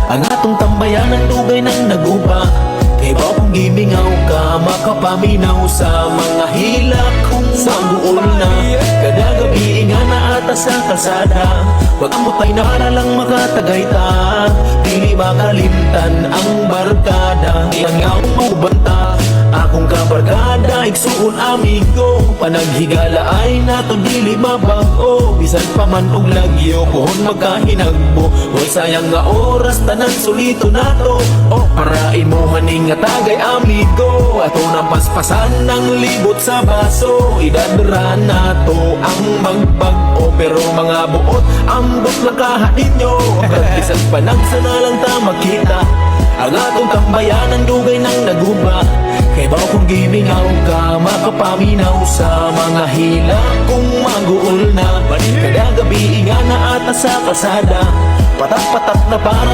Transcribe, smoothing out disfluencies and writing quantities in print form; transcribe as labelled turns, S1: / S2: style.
S1: Ang atong tambayan ang dugay ng naguba. Kay ba kung gimingaw ka, makapaminaw sa mga hilak kung maguol na. Kada gabi nga na ata sa kalsada, wag amutay na para lang makatagay ta. Dili makalimtan ang barkada, ilangaw maubanta. Akong kabarkada, igsuon amigo, panaghigala ay nato dili mabago. Bisan pa man og lagyo, kuhon magkahinagbo. Huwag sayang nga oras, tanan sulito nato. O para imuhan nga tagay amigo, ato nang paspasan ng libot sa baso. Idadra nato ang magbago, pero mga buot ambot lang kahanin nyo. Bisan pa nagsana lang ta makita ang atong tambayan ang dugay ng naguba. Kay ba kung gimingaw ka, makapaminaw sa mga hila kung maguol na. Kada gabi nga na ata sa kalsada, patak-patak na para